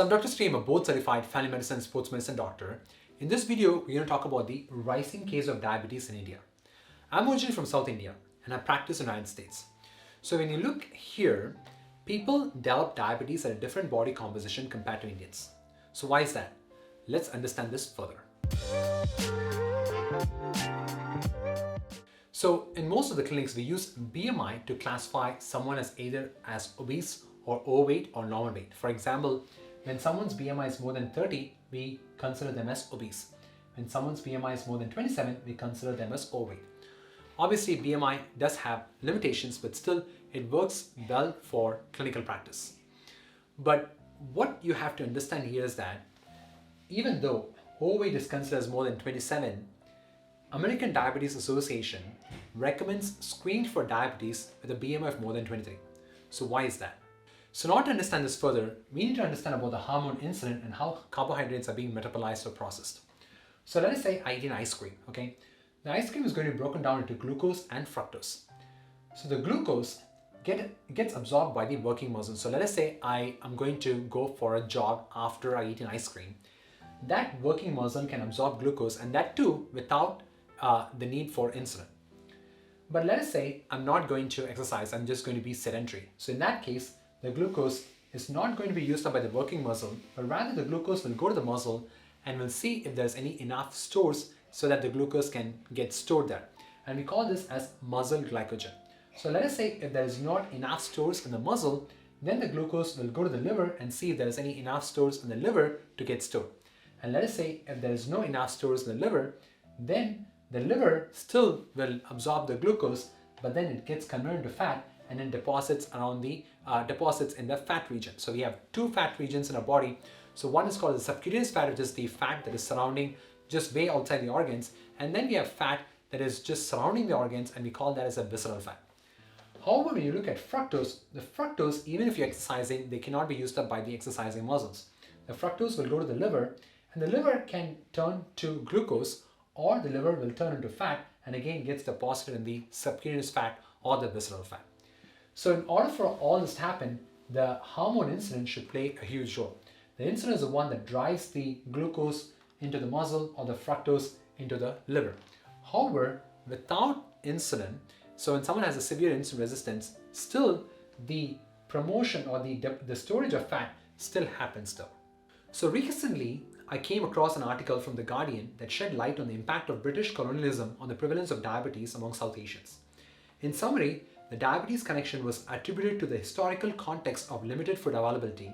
So I'm Dr. Sri, I'm a board certified family medicine and sports medicine doctor. In this video, we're going to talk about the rising case of diabetes in India. I'm originally from South India and I practice in the United States. So when you look here, people develop diabetes at a different body composition compared to Indians. So why is that? Let's understand this further. So in most of the clinics, we use BMI to classify someone as either as obese or overweight or normal weight. For example, when someone's BMI is more than 30, we consider them as obese. When someone's BMI is more than 27, we consider them as overweight. Obviously, BMI does have limitations, but still it works well for clinical practice. But what you have to understand here is that even though overweight is considered as more than 27, American Diabetes Association recommends screening for diabetes with a BMI of more than 23. So why is that? So in order to understand this further, we need to understand about the hormone insulin and how carbohydrates are being metabolized or processed. So let us say I eat an ice cream, okay? The ice cream is going to be broken down into glucose and fructose. So the glucose gets absorbed by the working muscle. So let us say I am going to go for a jog after I eat an ice cream. That working muscle can absorb glucose, and that too without the need for insulin. But let us say I'm not going to exercise, I'm just going to be sedentary. So in that case, the glucose is not going to be used up by the working muscle, but rather the glucose will go to the muscle and we'll see if there's any enough stores so that the glucose can get stored there. And we call this as muscle glycogen. So let us say if there is not enough stores in the muscle, then the glucose will go to the liver and see if there is any enough stores in the liver to get stored. And let us say if there is no enough stores in the liver, then the liver still will absorb the glucose, but then it gets converted to fat and then deposits around the deposits in the fat region. So we have two fat regions in our body. So one is called the subcutaneous fat, which is the fat that is surrounding just way outside the organs, and then we have fat that is just surrounding the organs, and we call that as a visceral fat. However, when you look at fructose, the fructose, even if you're exercising, they cannot be used up by the exercising muscles. The fructose will go to the liver, and the liver can turn to glucose, or the liver will turn into fat and again gets deposited in the subcutaneous fat or the visceral fat. So in order for all this to happen, the hormone insulin should play a huge role. The insulin is the one that drives the glucose into the muscle or the fructose into the liver. However, without insulin, so when someone has a severe insulin resistance, still the promotion or the storage of fat still happens though. So recently, I came across an article from The Guardian that shed light on the impact of British colonialism on the prevalence of diabetes among South Asians. In summary, the diabetes connection was attributed to the historical context of limited food availability,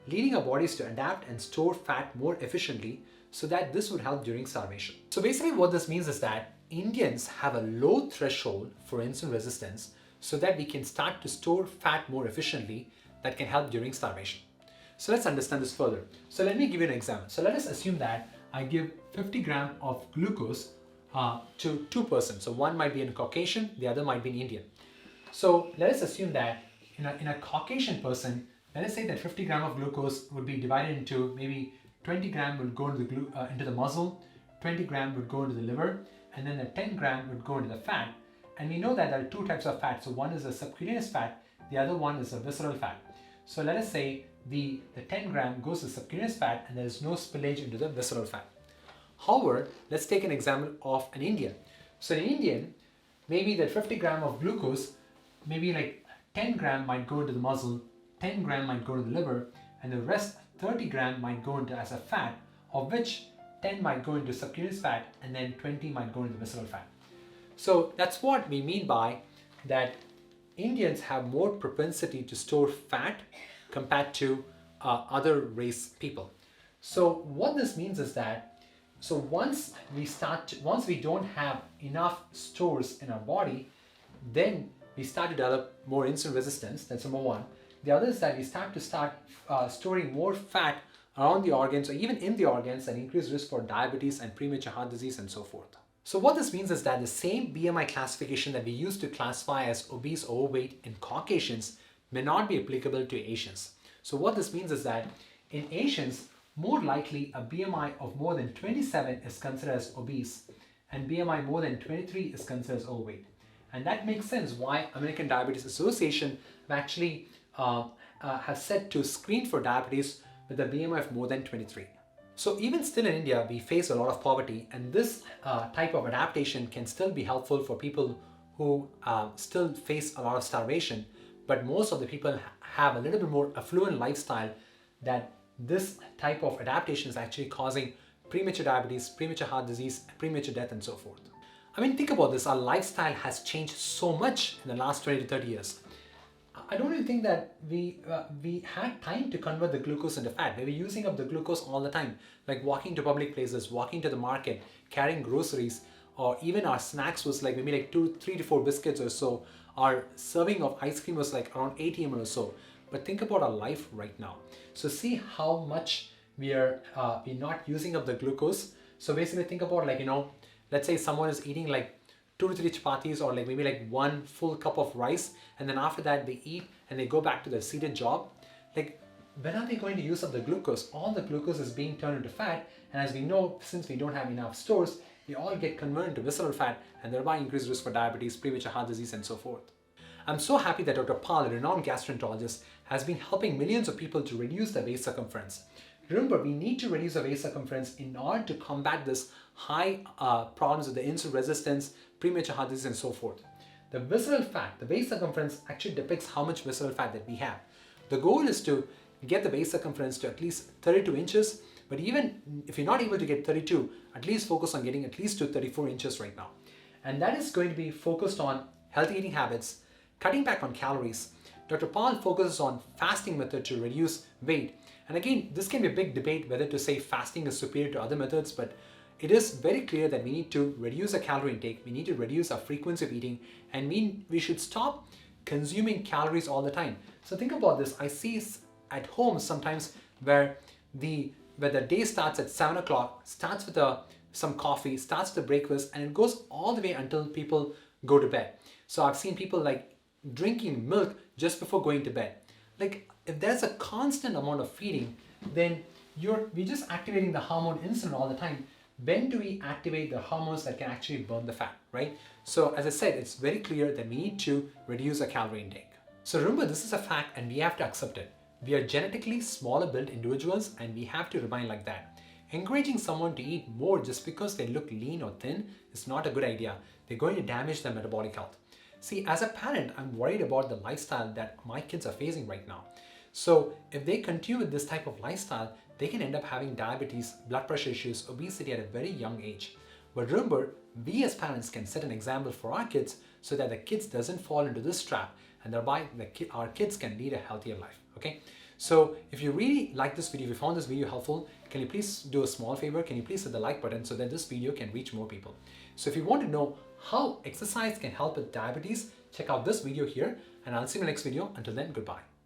leading our bodies to adapt and store fat more efficiently so that this would help during starvation. So basically what this means is that Indians have a low threshold for insulin resistance so that we can start to store fat more efficiently that can help during starvation. So let's understand this further. So let me give you an example. So let us assume that I give 50 grams of glucose to two persons. So one might be a Caucasian, the other might be an Indian. So let us assume that in a Caucasian person, let us say that 50 grams of glucose would be divided into maybe 20 grams would go into the muscle, 20 grams would go into the liver, and then the 10 grams would go into the fat. And we know that there are two types of fat. So one is a subcutaneous fat, the other one is a visceral fat. So let us say the 10 gram goes to subcutaneous fat and there is no spillage into the visceral fat. However, let's take an example of an Indian. So an Indian, maybe that 50 grams of glucose, maybe like 10 grams might go into the muscle, 10 grams might go to the liver, and the rest 30 grams might go into as a fat, of which 10 might go into subcutaneous fat and then 20 might go into visceral fat. So that's what we mean by that Indians have more propensity to store fat compared to other race people. So what this means is that, so once we don't have enough stores in our body, then we start to develop more insulin resistance. That's number one. The other is that we start storing more fat around the organs or even in the organs and increase risk for diabetes and premature heart disease and so forth. So what this means is that the same BMI classification that we use to classify as obese or overweight in Caucasians may not be applicable to Asians. So what this means is that in Asians, more likely a BMI of more than 27 is considered as obese and BMI more than 23 is considered as overweight. And that makes sense why American Diabetes Association actually has said to screen for diabetes with a BMI of more than 23. So even still in India, we face a lot of poverty, and this type of adaptation can still be helpful for people who still face a lot of starvation, but most of the people have a little bit more affluent lifestyle, that this type of adaptation is actually causing premature diabetes, premature heart disease, premature death, and so forth. I mean, think about this. Our lifestyle has changed so much in the last 20 to 30 years. I don't even think that we had time to convert the glucose into fat. We were using up the glucose all the time, like walking to public places, walking to the market, carrying groceries, or even our snacks was like maybe like 3 to 4 biscuits or so. Our serving of ice cream was like around 80 ml or so. But think about our life right now. So see how much we're not using up the glucose. So basically think about, like, let's say someone is eating like 2 to 3 chapatis, or like maybe like 1 full cup of rice, and then after that they eat and they go back to their seated job. Like, when are they going to use up the glucose? All the glucose is being turned into fat, and as we know, since we don't have enough stores, they all get converted to visceral fat, and thereby increased risk for diabetes, premature heart disease, and so forth. I'm so happy that Dr. Paul, a renowned gastroenterologist, has been helping millions of people to reduce their waist circumference. Remember, we need to reduce the waist circumference in order to combat this high problems with the insulin resistance, premature heart disease, and so forth. The visceral fat, the waist circumference, actually depicts how much visceral fat that we have. The goal is to get the waist circumference to at least 32 inches, but even if you're not able to get 32, at least focus on getting at least to 34 inches right now. And that is going to be focused on healthy eating habits, cutting back on calories. Dr. Paul focuses on fasting method to reduce weight. And again, this can be a big debate whether to say fasting is superior to other methods, but it is very clear that we need to reduce our calorie intake, we need to reduce our frequency of eating, and we should stop consuming calories all the time. So think about this. I see at home sometimes where the day starts at 7 o'clock, starts with some coffee, starts the breakfast, and it goes all the way until people go to bed. So I've seen people like drinking milk just before going to bed. Like, if there's a constant amount of feeding, then we're just activating the hormone insulin all the time. When do we activate the hormones that can actually burn the fat, right? So as I said, it's very clear that we need to reduce our calorie intake. So remember, this is a fact and we have to accept it. We are genetically smaller built individuals, and we have to remain like that. Encouraging someone to eat more just because they look lean or thin is not a good idea. They're going to damage their metabolic health. See, as a parent, I'm worried about the lifestyle that my kids are facing right now. So if they continue with this type of lifestyle, they can end up having diabetes, blood pressure issues, obesity at a very young age. But remember, we as parents can set an example for our kids so that the kids doesn't fall into this trap, and thereby our kids can lead a healthier life, okay? So if you really like this video, if you found this video helpful, can you please do a small favor? Can you please hit the like button so that this video can reach more people? So if you want to know how exercise can help with diabetes, check out this video here, and I'll see you in the next video. Until then, goodbye.